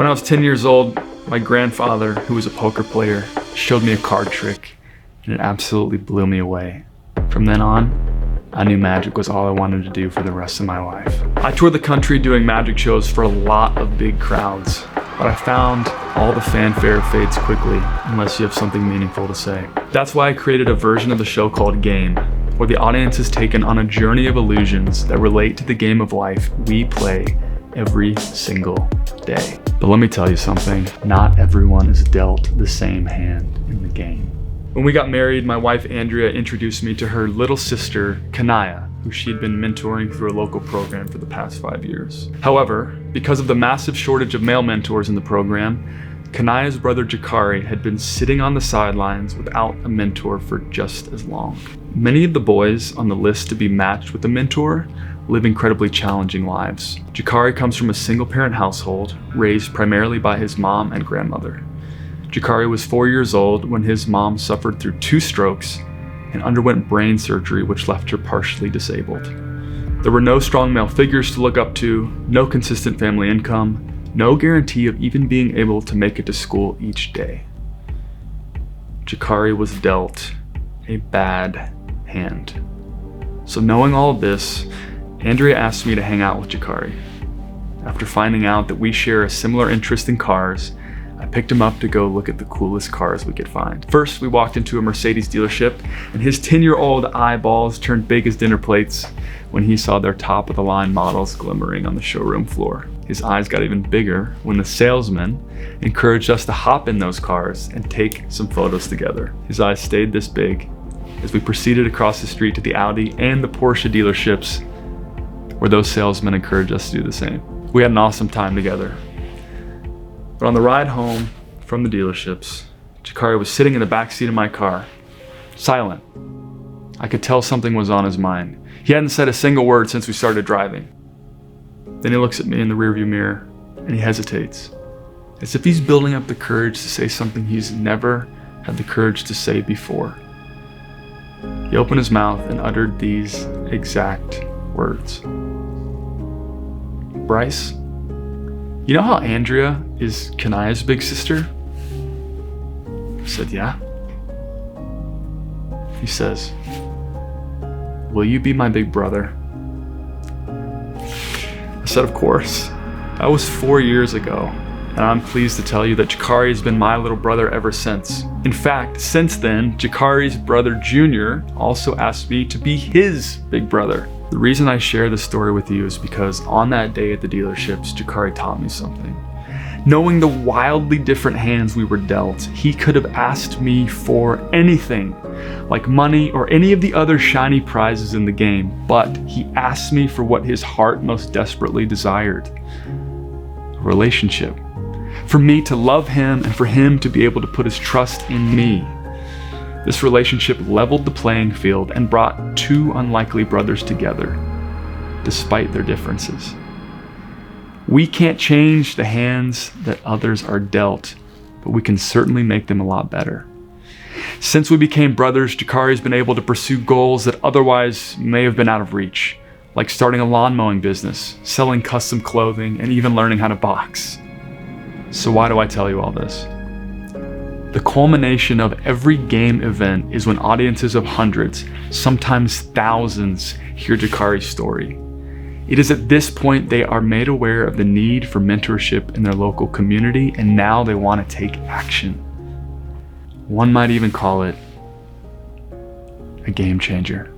When I was 10 years old, my grandfather, who was a poker player, showed me a card trick, and it absolutely blew me away. From then on, I knew magic was all I wanted to do for the rest of my life. I toured the country doing magic shows for a lot of big crowds, but I found all the fanfare fades quickly unless you have something meaningful to say. That's why I created a version of the show called Game, where the audience is taken on a journey of illusions that relate to the game of life we play every single day. But let me tell you something, not everyone is dealt the same hand in the game. When we got married, my wife Andrea introduced me to her little sister, Kanaya, who she had been mentoring through a local program for the past 5 years. However, because of the massive shortage of male mentors in the program, Kanaya's brother Jakari had been sitting on the sidelines without a mentor for just as long. Many of the boys on the list to be matched with a mentor live incredibly challenging lives. Jakari comes from a single-parent household, raised primarily by his mom and grandmother. Jakari was 4 years old when his mom suffered through 2 strokes and underwent brain surgery, which left her partially disabled. There were no strong male figures to look up to, no consistent family income, no guarantee of even being able to make it to school each day. Jakari was dealt a bad hand. So knowing all of this, Andrea asked me to hang out with Jakari. After finding out that we share a similar interest in cars, I picked him up to go look at the coolest cars we could find. First, we walked into a Mercedes dealership, and his 10-year-old eyeballs turned big as dinner plates when he saw their top-of-the-line models glimmering on the showroom floor. His eyes got even bigger when the salesman encouraged us to hop in those cars and take some photos together. His eyes stayed this big as we proceeded across the street to the Audi and the Porsche dealerships, where those salesmen encouraged us to do the same. We had an awesome time together. But on the ride home from the dealerships, Jakari was sitting in the back seat of my car, silent. I could tell something was on his mind. He hadn't said a single word since we started driving. Then he looks at me in the rearview mirror and he hesitates, as if he's building up the courage to say something he's never had the courage to say before. He opened his mouth and uttered these exact words. "Brice, you know how Andrea is Kanaya's big sister?" I said, "Yeah." He says, "Will you be my big brother?" I said, "Of course." That was 4 years ago, and I'm pleased to tell you that Jakari has been my little brother ever since. In fact, since then, Jakari's brother Junior also asked me to be his big brother. The reason I share this story with you is because on that day at the dealerships, Jakari taught me something. Knowing the wildly different hands we were dealt, he could have asked me for anything, like money or any of the other shiny prizes in the game, but he asked me for what his heart most desperately desired: a relationship. For me to love him and for him to be able to put his trust in me. This relationship leveled the playing field and brought 2 unlikely brothers together, despite their differences. We can't change the hands that others are dealt, but we can certainly make them a lot better. Since we became brothers, Jakari's been able to pursue goals that otherwise may have been out of reach, like starting a lawn mowing business, selling custom clothing, and even learning how to box. So why do I tell you all this? The culmination of every game event is when audiences of hundreds, sometimes thousands, hear Jakari's story. It is at this point they are made aware of the need for mentorship in their local community, and now they want to take action. One might even call it a game changer.